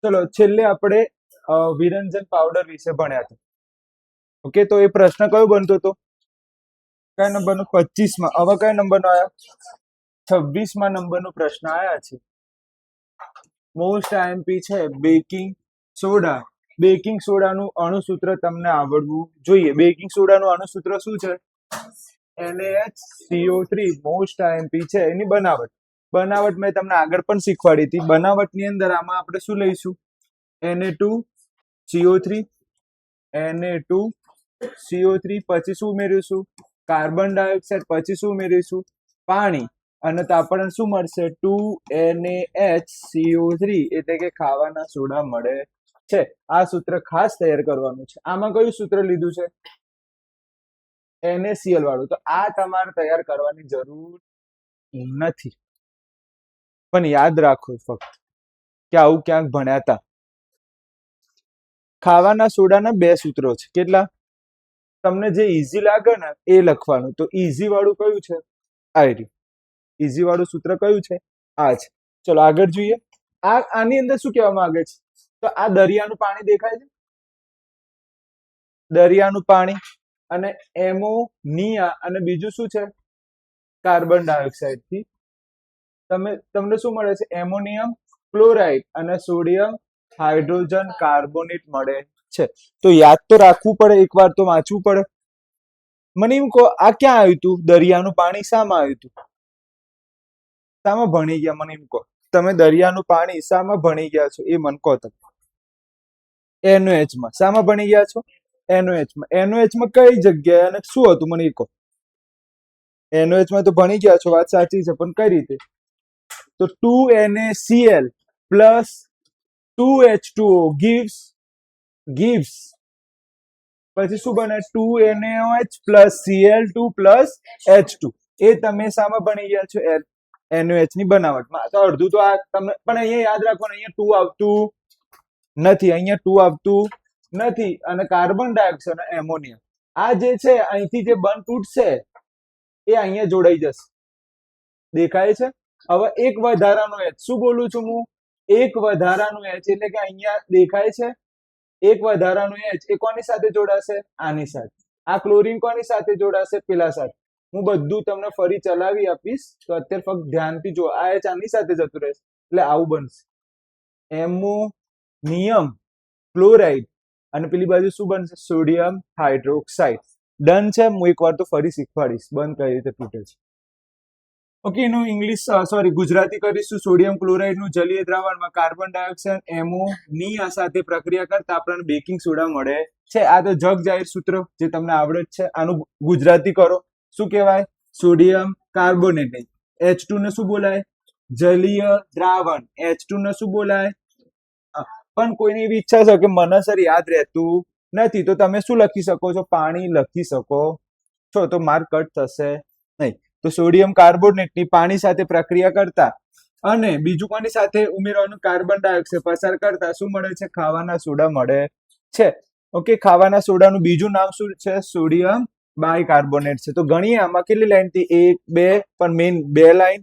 ચલો છેલ્લે આપણે વિરંજન પાવડર વિશે ભણ્યા હતા. ઓકે, તો એ પ્રશ્ન કયો બનતો હતો? કયા નંબરનો? 25માં. હવે કયા નંબરનો આવ્યો? 26મા નંબરનો પ્રશ્ન આવ્યા છે. મોસ્ટ આઈએમપી છે બેકિંગ સોડા. બેકિંગ સોડાનું અણુસૂત્ર તમને આવડવું જોઈએ. બેકિંગ સોડાનું અણુસૂત્ર શું છે? NaHCO3. મોસ્ટ આઈએમપી છે એની બનાવટ મેં તમને આગળ પણ શીખવાડી હતી. બનાવટની અંદર આમાં આપણે શું લઈશું? Na2CO3, Na2CO3, પછી શું ઉમેરીશું? કાર્બન ડાયોક્સાઇડ, પછી શું ઉમેરીશું? પાણી. અને તો આપણને શું મળશે? 2NaHCO3, એટલે કે ખાવાના સોડા મળે છે. આ સૂત્ર ખાસ તૈયાર કરવાનું છે. આમાં કયું સૂત્ર લીધું છે? NaCl વાળું. તો આ તમારે તૈયાર કરવાની જરૂર નથી, પણ યાદ રાખો ફક્ત કે આવું ક્યાંક ભણ્યા હતા. ખાવાના સોડાના બે સૂત્રો છે. કેટલા? તમને જે ઈઝી લાગે ને એ લખવાનું. તો ઈઝી વાળું કયું છે? આ રહ્યું. ઈઝી વાળું સૂત્ર કયું છે? આ છે. ચલો આગળ જોઈએ. આની અંદર શું કહેવા માંગે છે? તો આ દરિયાનું પાણી દેખાય છે, દરિયાનું પાણી, અને એમોનિયા, અને બીજું શું છે? કાર્બન ડાયોક્સાઇડ થી તમને શું મળે છે? એમોનિયમ ક્લોરાઇડ અને સોડિયમ હાઇડ્રોજન કાર્બોનેટ મળે છે. તો યાદ તો રાખવું પડે, એકવાર તો વાંચવું પડે. મને એમ કહો, આ ક્યાં આવ્યું હતું? દરિયાનું પાણી શામાં આવ્યું હતું? શામાં ભણી ગયા? મને એમ કહો, તમે દરિયાનું પાણી શામાં ભણી ગયા છો? એ મને કહો તમે. NOH માં. શામાં ભણી ગયા છો? NOH માં. NOH માં કઈ જગ્યાએ અને શું હતું? મને એ કહો. NOH માં તો ભણી ગયા છો, વાત સાચી છે, પણ કઈ રીતે? તો 2NaCl plus 2H2O gives પછી શું બને? 2NaOH plus Cl2 plus H2. એ તમે શામાં ભણી ગયા છો? NOH ની બનાવટમાં. તો અડધું તો આ તમે, પણ અહીંયા યાદ રાખવાનું, અહીંયા 2 આવતું નથી, અહીંયા 2 આવતું નથી. અને કાર્બન ડાયોક્સાઇડ અને એમોનિયા, આ જે છે અહીંથી જે બંધ તૂટશે એ અહીંયા જોડાઈ જશે. દેખાય છે? હવે એક વધારાનો H. શું બોલું છું હું? એક વધારાનું H, એટલે કે અહીંયા દેખાય છે એક વધારાનું H. એ કોની સાથે જોડાશે? આની સાથે. આ ક્લોરીન કોની સાથે જોડાશે? પેલા સાથે. હું બધું તમને ફરી ચલાવી આપીશ, તો અત્યારે ફક્ત ધ્યાનથી જો. આ H આની સાથે જતું રહેશે, એટલે આવું બનશે. એમોનિયમ ક્લોરાઇડ, અને પેલી બાજુ શું બનશે? Sodium hydroxide. ડન છે? હું એકવાર તો ફરી શીખવાડીશ બંધ કઈ રીતે તૂટે છે. ઓકે, એનું ઇંગ્લિશ ગુજરાતી કરીશું. સોડિયમ ક્લોરાઇડનું જલીય દ્રાવણમાં કાર્બન ડાયોક્સાઇડ એમોનિયા સાથે પ્રક્રિયા કરતા આપણને બેકિંગ સોડા મળે છે. આ તો જગ જાહેર સૂત્ર જે તમને આવડે જ છે. આનું ગુજરાતી કરો. શું કહેવાય? Sodium carbonate. H2 ને શું બોલાય? જલીય દ્રાવણ. H2 ને શું બોલાય? પણ કોઈની એવી ઈચ્છા છે કે મને સર યાદ રહેતું નથી, તો તમે શું લખી શકો છો? પાણી લખી શકો છો, તો માર્ક કટ થશે નહીં. તો સોડિયમ કાર્બોનેટની પાણી સાથે પ્રક્રિયા કરતા અને બીજું કોની સાથે ઉમેરવાનું? કાર્બન ડાયોક્સાઇડ પસાર કરતા શું મળે છે? ખાવાના સોડા મળે છે. ઓકે, ખાવાના સોડાનું બીજું નામ શું છે? સોડિયમ બાયકાર્બોનેટ છે. તો ગણીએ આમાં કેટલી લાઈન થી? 1 2, પણ મેઇન 2 લાઈન.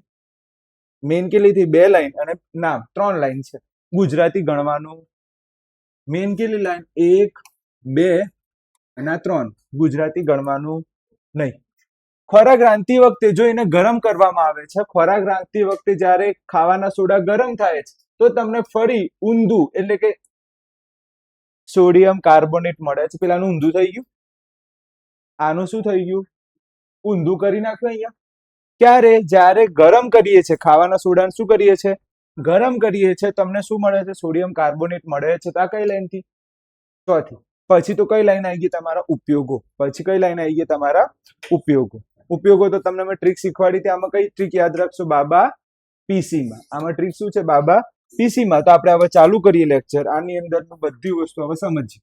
મેઇન કેટલી થી? 2 લાઈન, અને નામ 3 લાઈન છે. ગુજરાતી ગણવાનું. મેઇન કેટલી લાઈન? 1 2 અને 3. ગુજરાતી ગણવાનું નહીં. ખોરાક રાંધતી વખતે જો એને ગરમ કરવામાં આવે છે, ખોરાક રાંધતી વખતે જ્યારે ખાવાના સોડા ગરમ થાય છે, તો તમને ફરી ઊંધું, એટલે કે સોડિયમ કાર્બોનેટ મળે છે. પેલાનું ઊંધું થઈ ગયું, આનું શું થઈ ગયું? ઊંધું કરી નાખ્યું અહીંયા. ક્યારે? જ્યારે ગરમ કરીએ છીએ ખાવાના સોડાને, શું કરીએ છીએ? ગરમ કરીએ છીએ, તમને શું મળે છે? સોડિયમ કાર્બોનેટ મળે છે. તો આ કઈ લાઈન થી? ચોથી. પછી તો કઈ લાઈન આવી ગઈ? તમારા ઉપયોગો. પછી કઈ લાઈન આવી ગઈ? તમારા ઉપયોગો. ઉપયોગો તો તમને મેં ટ્રીક શીખવાડી હતી. આમાં કઈ ટ્રીક યાદ રાખશો? બાબા પીસી માં. આમાં ટ્રીક શું છે? બાબા પીસી માં. તો આપણે હવે ચાલુ કરીએ લેક્ચર. આની અંદર બધી વસ્તુ હવે સમજીએ.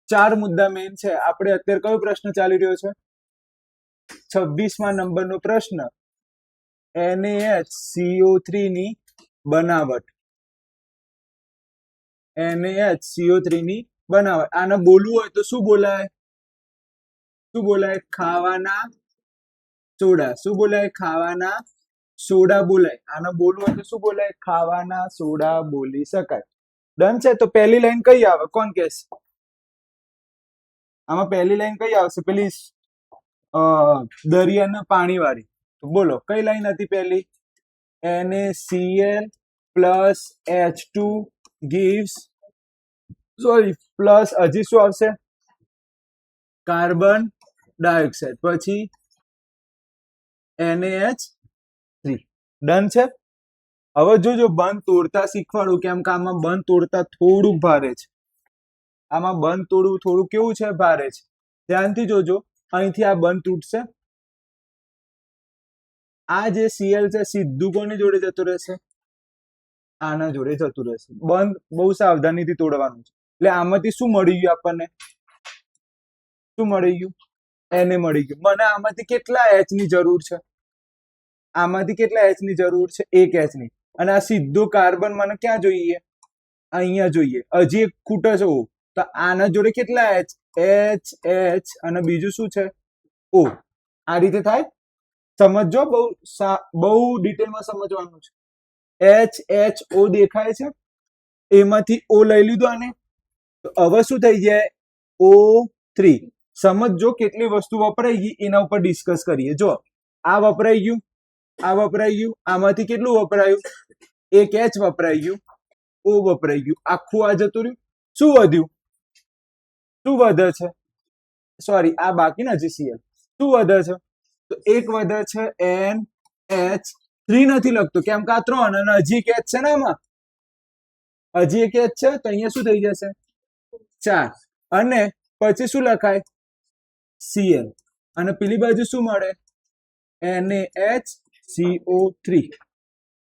4 મુદ્દા મેઇન છે. આપણે અત્યારે કયો પ્રશ્ન ચાલી રહ્યો છે? 26મા નંબરનો પ્રશ્ન. NaHCO3 ની બનાવટ. NaHCO3 ની બનાવટ. આને બોલવું હોય તો શું બોલાય? શું બોલાય? ખાવાના સોડા. શું બોલાય? ખાવાના સોડા બોલાય. આને બોલવું હોય તો શું બોલાય? ખાવાના સોડા બોલી શકાય. ડન છે. તો પહેલી લાઈન કઈ આવે? કોણ કહેશે? આમાં પહેલી લાઈન કઈ આવશે? પેલી દરિયાના પાણી વાળી. તો બોલો કઈ લાઈન હતી પહેલી? NaCl plus H2 gives, sorry, plus હજી શું આવશે? કાર્બન ડાયોક્સાઇડ, પછી NaH3. ડન છે. હવે જોજો બંધ તોડતા શીખવાડું, કેમ કે આમાં બંધ તોડતા થોડુંક ભારે છે. આમાં બંધ તોડવું થોડું કેવું છે? ભારે છે. ધ્યાનથી જોજો. અહીંથી આ બંધ તૂટશે. આ જે Cl છે સીધું કોની જોડે જતું રહેશે? આના જોડે જતું રહેશે. બંધ બહુ સાવધાનીથી તોડવાનું છે. એટલે આમાંથી શું મળી ગયું આપણને? શું મળી ગયું? Na મળી ગયું. મને આમાંથી કેટલા H ની જરૂર છે? આમાંથી કેટલા H ની જરૂર છે? એક H ની. અને આ સીધો કાર્બન મને ક્યાં જોઈએ? અહીંયા જોઈએ. હજી એક ખૂટે છે O. તો આના જોડે કેટલા H? H અને બીજું શું છે? O. આ રીતે થાય. સમજો, બહુ ડિટેલમાં સમજવાનું છે. HO દેખાય છે. એમાંથી O લઈ લીધો આને. તો હવે શું થઈ જાય? O3. સમજો કેટલી વસ્તુ વપરાઈ ગઈ એના ઉપર ડિસ્કસ કરીએ. જો આ વપરાઈ ગયું, આ વપરાઈ ગયું. આમાંથી કેટલું વપરાયું? એક H વપરાઈ ગયું, O વપરાઈ ગયું. આખું આ જતું રહ્યું. શું વધ્યું? શું વધે છે? સોરી, આ બાકી ને હજી Cl. શું વધે છે? તો એક વધે છે NH3. નથી લખતો કેમ કે આ 3 અને હજી એક H છે ને આમાં. હજી એક H છે તો અહીંયા શું થઈ જશે? 4. અને પછી શું લખાય? Cl. અને પેલી બાજુ શું મળે? NaHCO3.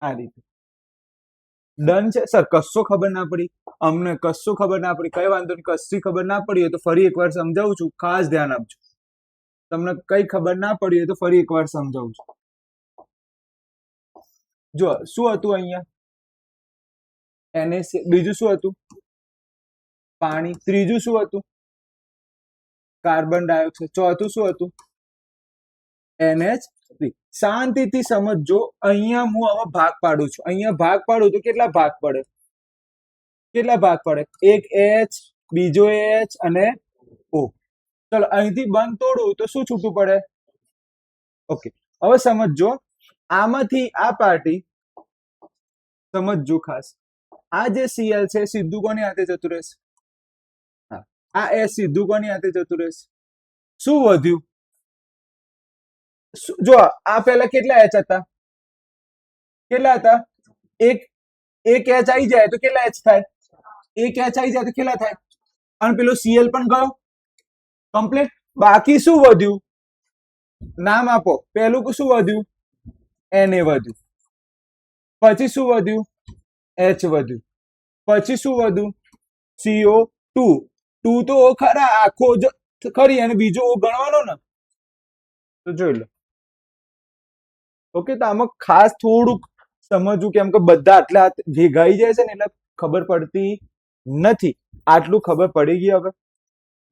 આ રીતે. ડન છે. સર કશો ખબર ના પડી? અમને કશું ખબર ના પડી. કઈ વાંધો નહીં. કશી ખબર ના પડી હોય તો ફરી એકવાર સમજાવું છું. ખાસ ધ્યાન આપજો. તમને કઈ ખબર ના પડી હોય તો ફરી એકવાર સમજાવું છું. જો શું હતું અહીંયા? NaC. બીજું શું હતું? પાણી. ત્રીજું શું હતું? Carbon dioxide. ચોથું શું હતું? NH3. શાંતિથી સમજજો. અહીંયા હું હવે ભાગ પાડું છું. અહીંયા ભાગ પાડું તો કેટલા ભાગ પડે? કેટલા ભાગ પડે? એક H, બીજો H અને O. ચલો અહીંથી બંધ તોડું તો શું છૂટું પડે? ઓકે. હવે સમજો. આમાંથી આ પાર્ટી સમજજો ખાસ. આ જે Cl છે સીધું કોની હાથે જતું રહેશે? હા, આ H સીધું કોની હાથે જતું રહેશે? શું વધ્યું? જો આ પહેલા કેટલા H હતા? કેટલા હતા? એક H આવી જાય તો કેટલા H થાય? એક H આવી જાય તો કેટલા થાય? અને પેલો Cl પણ ગયો કમ્પ્લીટ. બાકી શું વધ્યું? નામ આપો. પહેલું શું વધ્યું? Na વધ્યું. પછી શું વધ્યું? H વધ્યું. પછી શું વધ્યું? CO2. 2 તો ખરા આખો ખરી અને બીજો O ગણવાનો ને. તો જોઈ લો. ઓકે. તો આમાં ખાસ થોડુંક સમજવું, કેમ કે બધા આટલા ભેગાઈ જાય છે ને એટલે ખબર પડતી નથી. આટલું ખબર પડી ગઈ હવે.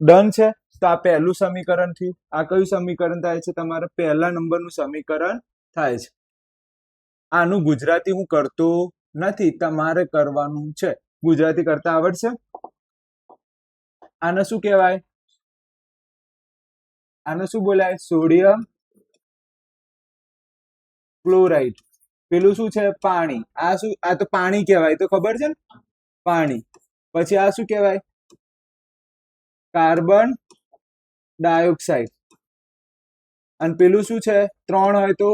ડન છે. તો આ પહેલું સમીકરણ થયું. આ કયું સમીકરણ થાય છે? તમારે પહેલા નંબરનું સમીકરણ થાય છે. આનું ગુજરાતી હું કરતો નથી, તમારે કરવાનું છે. ગુજરાતી કરતા આવડશે? આને શું કહેવાય? આને શું બોલાય? Sodium chloride. પેલું શું છે? પાણી. આ શું? આ તો પાણી કહેવાય, તો ખબર છે ને? પાણી. પછી આ શું કહેવાય? Carbon dioxide. અને પેલું શું છે? 3 હોય તો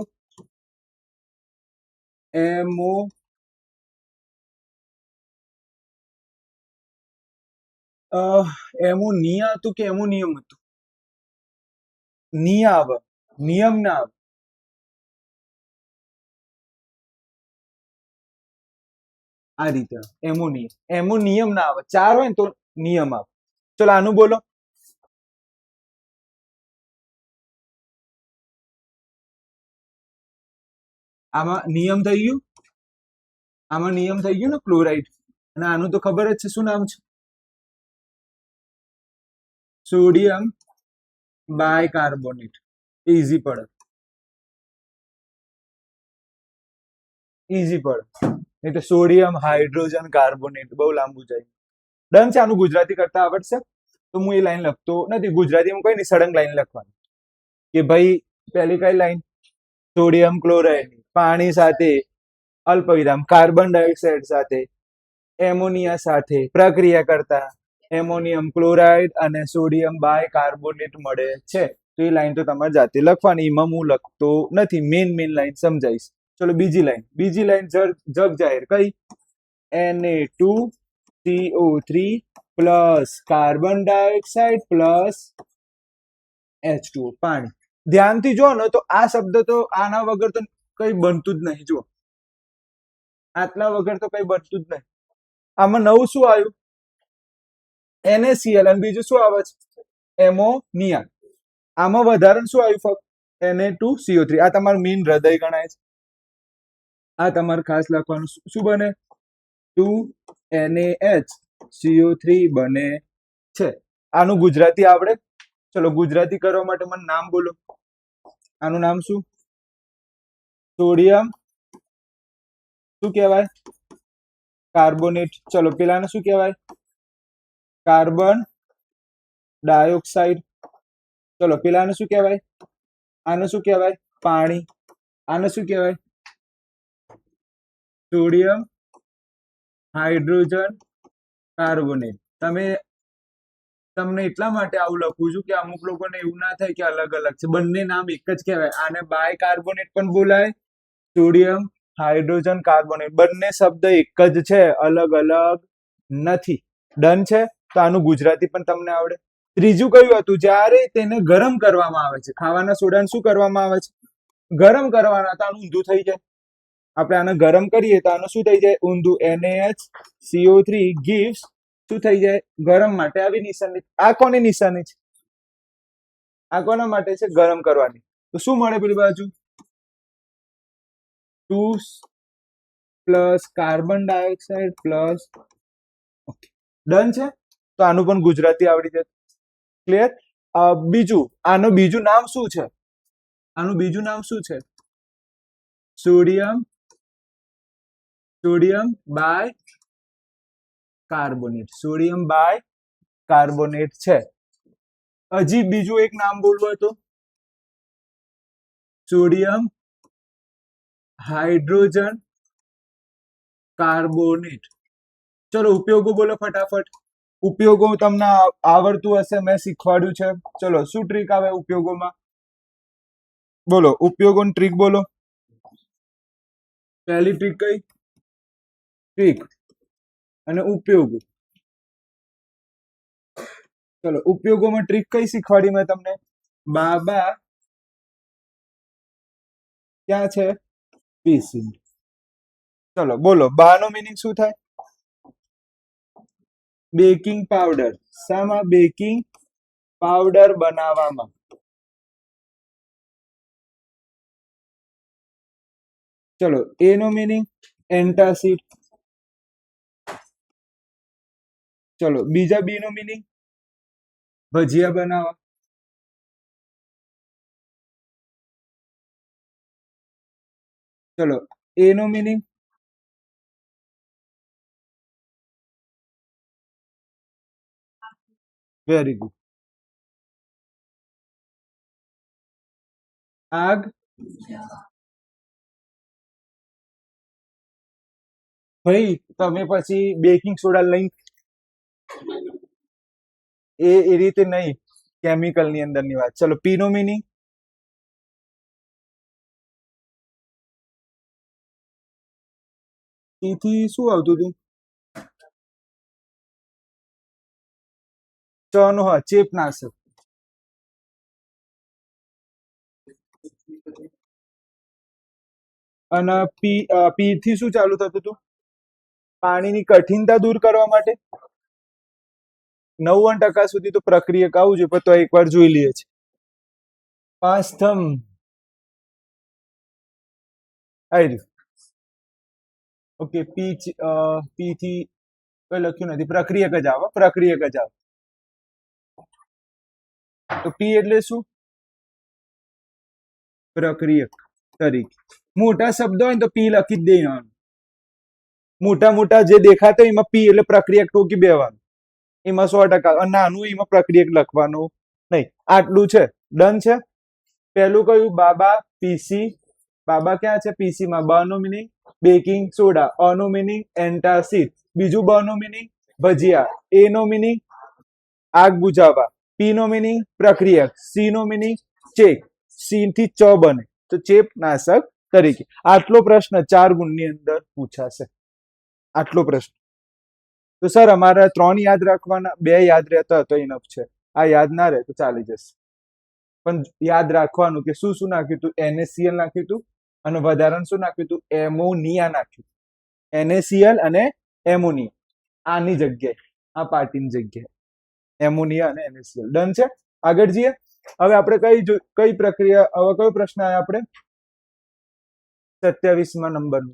એમો. એમોનિયા હતું કે એમોનિયમ હતું? નિયા આવે, નિયમ ના આવે. આ રીતે એમોનિયમ. એમોનિયમ ના આવે. 4 હોય ને તો નિયમ આવે. ચલો આનું બોલો. આમાં નિયમ થઈ ગયું. આમાં નિયમ થઈ ગયું ને ક્લોરાઇડ. અને આનું તો ખબર જ છે. શું નામ છે? Sodium bicarbonate. ઇઝી પડે. ઈઝી પડે. નહીં તો સોડિયમ હાઇડ્રોજન કાર્બોનેટ બહુ લાંબુ જાય. ડન છે. આનું ગુજરાતી કરતા આવડશે તો હું એ લાઈન લખતો નથી. ગુજરાતીમાં કોઈ નહીં, સળંગ લાઈન લખવાની કે ભાઈ પહેલી કઈ લાઈન સોડિયમ ક્લોરાઇડ પાણી સાથે અલ્પવિરામ કાર્બન ડાયોક્સાઇડ સાથે એમોનિયા સાથે પ્રક્રિયા કરતા એમોનિયમ ક્લોરાઇડ અને સોડિયમ બાય કાર્બોનેટ મળે છે. તો એ લાઈન તો તમારે જાતે લખવાની, એમાં હું લખતો નથી. મેન લાઈન સમજાઈશ. ચલો બીજી લાઈન જગ જાહેર કઈ Na2CO3 plus carbon dioxide plus H2O પાણી. ધ્યાનથી જો ને તો આ શબ્દ તો આના વગર તો કઈ બનતું જ નહીં. જો આટલા વગર તો કઈ બનતું જ નહીં. આમાં નવું શું આવ્યું? NaCl અને બીજું શું આવે છે? એમોનિયા. આમાં વધારે શું આવ્યું? ફક્ત Na2CO3. આ તમારું મેઇન હૃદય ગણાય છે. આ તમારે ખાસ લખવાનું. શું બને? 2NaHCO3 બને છે. આનું ગુજરાતી આવડે? ચલો ગુજરાતી કરવા માટે મને નામ બોલો. આનું નામ શું? સોડિયમ શું કહેવાય? કાર્બોનેટ. ચલો પેલાને શું કહેવાય? Carbon dioxide. ચલો પેલાને શું કહેવાય? આને શું કહેવાય? પાણી. આને શું કહેવાય? Sodium hydrogen carbonate. તમને એટલા માટે આવું લખું છું કે અમુક લોકોને એવું ના થાય કે અલગ અલગ છે. બંને નામ એક જ કહેવાય. આને બાય કાર્બોનેટ પણ બોલાય, સોડિયમ હાઇડ્રોજન કાર્બોનેટ. બંને શબ્દ એક જ છે, અલગ અલગ નથી. ડન છે. તો આનું ગુજરાતી પણ તમને આવડે. ત્રીજું કયું હતું? જ્યારે તેને ગરમ કરવામાં આવે છે. ખાવાના સોડાને શું કરવામાં આવે છે? ગરમ કરવાના. તો આનું ઊંધું થઈ જાય. આપણે આને ગરમ કરીએ તો આનું શું થઈ જાય? ઊંધું. NaHCO3 gives શું થઈ જાય? ગરમ માટે આવી નિશાની. આ કોની નિશાની છે? આ કોના માટે છે? ગરમ કરવાની. તો શું મળે પેલી બાજુ? 2 plus carbon dioxide plus. Done છે. તો આનું પણ ગુજરાતી આવડી જાય. ક્લિયર? બીજું આનું બીજું નામ શું છે? આનું બીજું નામ શું છે? Sodium bicarbonate. Sodium bicarbonate છે. હજી બીજું એક નામ બોલવું તો સોડિયમ હાઇડ્રોજન કાર્બોનેટ. ચલો ઉપયોગો બોલો ફટાફટ. ઉપયોગો તમને આવડતું હશે, મેં શીખવાડ્યું છે. ચલો શું ટ્રીક આવે ઉપયોગોમાં? બોલો ઉપયોગોની ટ્રીક બોલો. પહેલી ટ્રીક કઈ? ટ્રીક અને ઉપયોગો. ચલો ઉપયોગોમાં ટ્રીક કઈ શીખવાડી મેં તમને? બાબા ક્યાં છે? પીસી. ચલો બોલો બાનો મીનિંગ શું થાય? Baking powder. શામાં? બેકિંગ પાવડર બનાવવામાં. ચલો એનો મીનિંગ એન્ટાસિડ. ચલો બીજા બી નો મીનિંગ ભજીયા બનાવવા. ચલો એનો મીનિંગ વેરી ગુડ. આગ. ભાઈ તમે પછી બેકિંગ સોડા લઈ એ રીતે નહીં, કેમિકલ ની અંદર ની વાત. ચલો પી નો મીનિંગ પી થી શું આવતું હતું? ચ નો હા ચેપનાશક. અને પી થી શું ચાલુ થતું હતું? પાણીની કઠિનતા દૂર કરવા માટે. 99% સુધી તો પ્રક્રિયા આવું જોઈએ, પણ તો એકવાર જોઈ લઈએ છે. પાસ્થમ આવી. ઓકે પી થી કઈ લખ્યું નથી. પ્રક્રિયક જ આવે. પ્રક્રિયક જ આવે. તો પી એટલે શું? પ્રક્રિયક તરીકે. મોટા શબ્દ હોય ને તો પી લખી જ દેવાનું. મોટા મોટા જે દેખાતા એમાં પી એટલે પ્રક્રિયક ટોકી બેવાનું, એમાં 100%. નાનું એમાં પ્રક્રિયક લખવાનું નહીં. આટલું છે. ડન છે. પહેલું કયું? બાબા પીસી. બાબા ક્યાં છે? પીસી માં. બ નો મિનિંગ બેકિંગ સોડા. અ નો મિનિંગ એન્ટાસિડ. બીજું બ નો મિનિંગ ભજીયા. એ નો મિનિંગ આગ બુઝાવવા. પી નો મિનિંગ પ્રક્રિયક. C no meaning check. C થી ચ બને તો ચેપનાશક તરીકે. આટલો પ્રશ્ન 4 ગુણની અંદર પૂછાશે. આટલો પ્રશ્ન. તો સર અમારે 3 યાદ રાખવાના, 2 યાદ રહેતા તો ઇનફ છે. આ યાદ ના રહે તો ચાલી જશે. પણ યાદ રાખવાનું કે શું શું નાખ્યું હતું? NaCl નાખ્યું હતું અને વધારાનું શું નાખ્યું હતું? એમોનિયા નાખ્યું. NaCl અને એમોનિયા આની જગ્યાએ, આ પાર્ટીની જગ્યાએ એમોનિયા અને NaCl. ડન છે. આગળ જઈએ. હવે આપણે કઈ પ્રક્રિયા, હવે કયો પ્રશ્ન આવ્યો આપણે? 27માં નંબરનો.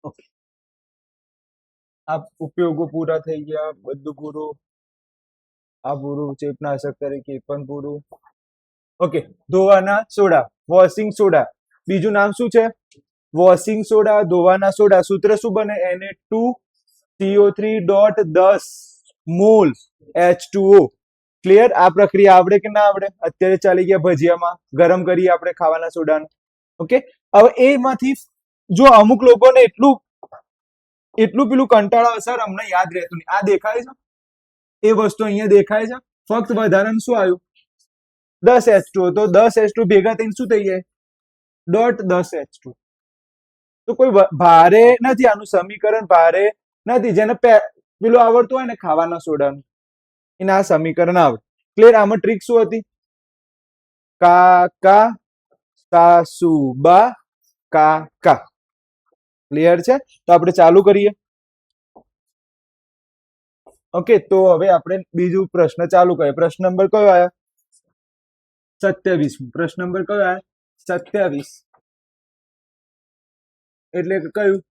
ઓકે, આ ઉપયોગો પૂરા થઈ ગયા, બધું પૂરું. આ પૂરું. ચેપનાશક તરીકે પણ પૂરું. ઓકે, ધોવાના સોડા, વોશિંગ સોડા. બીજું નામ શું છે? વોશિંગ સોડા, ધોવાના સોડા. સૂત્ર શું બને? Na2CO3.10 mall H2O. ક્લિયર? આ પ્રક્રિયા આવડે કે ના આવડે? અત્યારે ચાલી ગયા ભજીયામાં, ગરમ કરીએ આપણે ખાવાના સોડાને. ઓકે, હવે એમાંથી જો અમુક લોકોને એટલું પેલું કંટાળો, સર અમને યાદ રહેતું નહીં. આ દેખાય છે, એ વસ્તુ અહીંયા દેખાય છે, ફક્ત વધારાનું શું આવ્યું? 10H2O. તો 10H2 ભેગા થઈને શું થઈ જાય? .10H2. તો કોઈ ભારે નથી, આનું સમીકરણ ભારે નથી. જેને પેલું આવડતું હોય ને ખાવાના સોડાનું, એને આ સમીકરણ આવડે. ક્લિયર? આમાં ટ્રીક શું હતી? કાકા સાસુબા કાકા. ક્લિયર છે? તો આપણે ચાલુ કરીએ. ઓકે, તો હવે આપણે બીજું પ્રશ્ન ચાલુ કરીએ. પ્રશ્ન નંબર કયો આવ્યો? 27. પ્રશ્ન નંબર કયો આવ્યો? 27. એટલે કયું?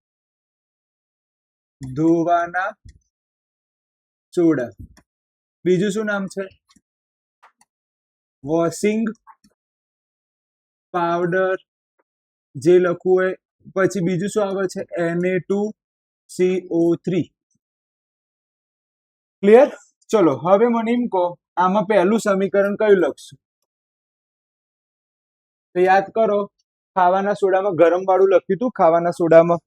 ધોવાના સોડા. બીજું શું નામ છે? Washing powder. જે લખવું હોય. પછી બીજું શું આવે છે? Na2CO3. ક્લિયર? ચલો હવે મને એમ કહો, આમાં પહેલું સમીકરણ કયું લખશું? તો યાદ કરો, ખાવાના સોડામાં ગરમ વાળું લખ્યું હતું. ખાવાના સોડામાં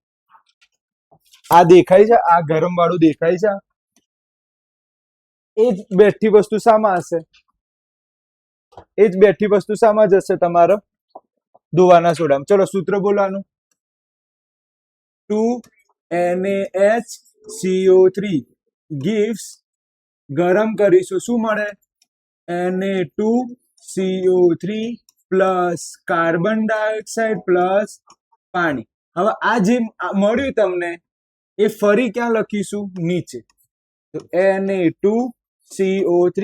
આ દેખાય છે, આ ગરમ વાળું દેખાય છે. એ જ બેઠી વસ્તુ શામાં હશે? એ જ બેઠી વસ્તુ શામાં જશે? તમારો ધોવાના સોડામાં. ચલો સૂત્ર બોલવાનું. 2NaHCO3 gives, ગરમ કરીશું શું મળે? Na2CO3 plus carbon dioxide plus પાણી. હવે આ જે મળ્યું તમને એ ફરી ક્યાં લખીશું? નીચે. તો Na2CO3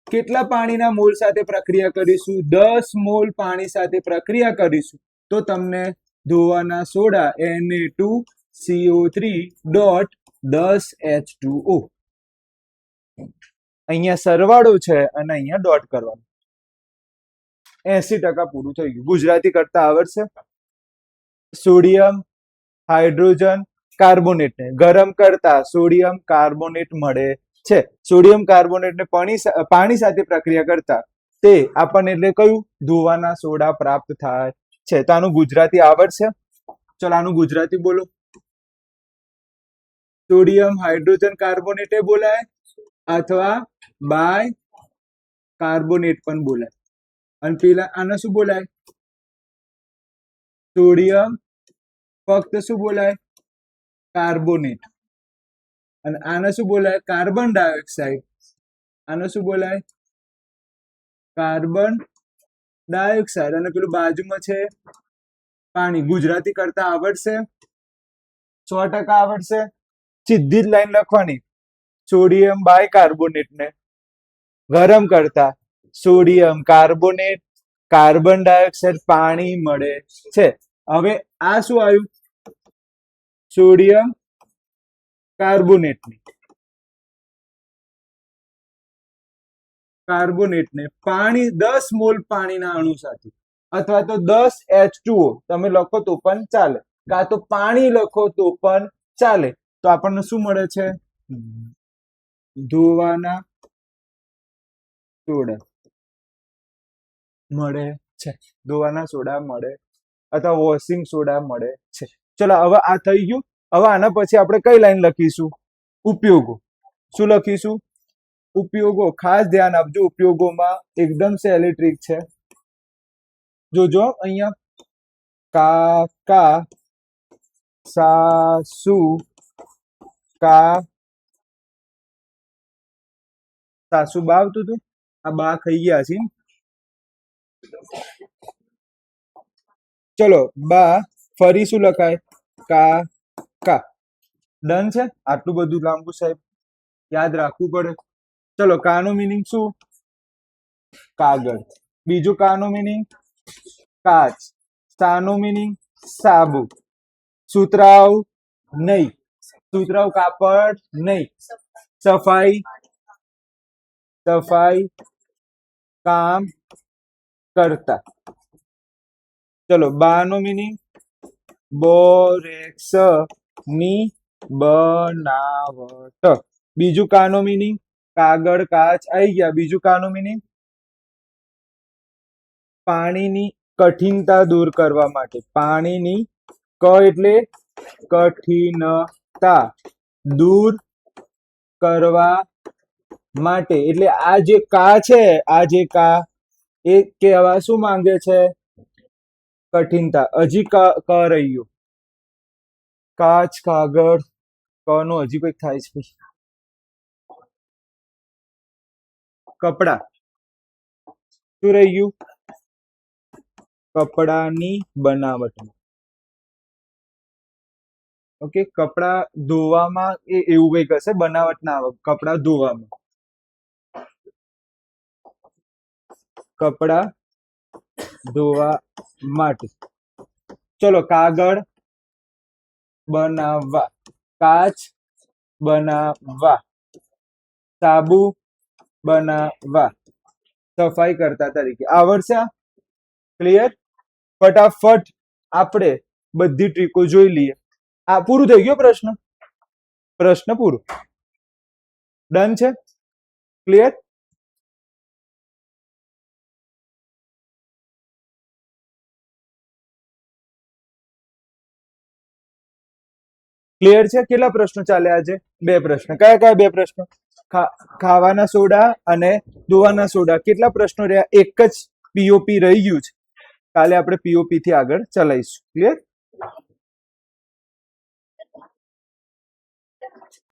કેટલા પાણીના મોલ સાથે પ્રક્રિયા કરીશું? 10 મોલ પાણી સાથે પ્રક્રિયા કરીશું તો તમને ધોવાના સોડા Na2CO3.10H2O. અહીંયા સરવાળો છે અને અહીંયા ડોટ કરવાનો. 80% પૂરું થઈ ગયું. ગુજરાતી કરતા આવડશે. સોડિયમ હાઇડ્રોજન કાર્બોનેટને ગરમ કરતા સોડિયમ કાર્બોનેટ મળે છે. સોડિયમ કાર્બોનેટને પાણી સાથે પ્રક્રિયા કરતા તે આપણને એટલે કયું? ધોવાના સોડા પ્રાપ્ત થાય છે. તો આનું ગુજરાતી આવડશે? ચલો આનું ગુજરાતી બોલો. સોડિયમ હાઇડ્રોજન કાર્બોનેટ બોલાય અથવા બાય કાર્બોનેટ પણ બોલાય. અને પેલા આને શું બોલાય? સોડિયમ ફક્ત શું બોલાય? કાર્બોનેટ. અને આને શું બોલાય? Carbon dioxide. આને શું બોલાય? Carbon dioxide. અને પેલું બાજુમાં છે પાણી. ગુજરાતી કરતા આવડશે? 100% આવડશે. સીધી જ લાઈન લખવાની. સોડિયમ બાય કાર્બોનેટ ને ગરમ કરતા સોડિયમ કાર્બોનેટ કાર્બન ડાયોક્સાઇડ પાણી મળે છે. હવે આ શું આવ્યું? સોડિયમ કાર્બોનેટ ને પાણી 10 મોલ પાણીના અણુ સાથે. અથવા તો 10H2O તમે લખો તો પણ ચાલે, કાં તો પાણી લખો તો પણ ચાલે. તો આપણને શું મળે છે? ધોવાના સોડા મળે છે. ધોવાના સોડા મળે અથવા વોશિંગ સોડા મળે છે. ચલો હવે આ થઈ ગયું. હવે આના પછી આપણે કઈ લાઈન લખીશું? ઉપયોગો. શું લખીશું? ઉપયોગો. ખાસ ધ્યાન આપજો, ઉપયોગોમાં એકદમ સહેલી ટ્રીક છે. જોજો અહીંયા કાકા સાસુ સાસુ બા આવતું હતું, આ બા ખાઈ ગયા છે. ચલો બા ફરી શું લખાય? કાકા. ડન છે. આટલું બધું લાંબુ સાહેબ યાદ રાખવું પડે. ચલો કાનો મીનિંગ શું? કાગળ. બીજું કાનો મીનિંગ કાચ. સાનો મીનિંગ સાબુ. સુતરાઉ નહીં. સુતરાઉ કાપડ નહીં. સફાઈ કામ કરતા. ચલો બાનો મીનિંગ બોરેક્સ ની બનાવટ. બીજું કાનો મીનિંગ કાગળ કાચ આવી ગયા. બીજું કાનો મીનિંગ પાણીની કઠિનતા દૂર કરવા માટે. પાણીની ક એટલે કઠિનતા દૂર કરવા માટે. એટલે આ જે કા છે, આ જે કા એ કહેવા શું માંગે છે? કઠિનતા. હજી ક રહ્યું. કાચ કાગળ ક નો હજી કઈક થાય છે. કપડા. શું રહી ગયું? કપડાની બનાવટ. ઓકે, કપડા ધોવામાં એવું કઈક હશે, બનાવટ ના આવે. કપડા ધોવામાં. કપડા ધોવા માટે. ચલો કાગળ બનાવવા. કાચ બનાવવા. સાબુ બનાવવા. સફાઈ કરતા તરીકે. આવડશે? ક્લિયર? ફટાફટ આપણે બધી ટ્રીકો જોઈ લઈએ. આ પૂરું થઈ ગયો પ્રશ્ન. પ્રશ્ન પૂરો. ડન છે? ક્લિયર? ક્લિયર છે? કેટલા પ્રશ્નો ચાલ્યા આજે? 2 પ્રશ્ન. કયા કયા 2 પ્રશ્નો? ખાવાના સોડા અને ધોવાના સોડા. કેટલા પ્રશ્નો રહ્યા? એક જ પીઓપી રહી ગયું છે. કાલે આપણે પીઓપી થી આગળ ચલાવીશું. ક્લિયર?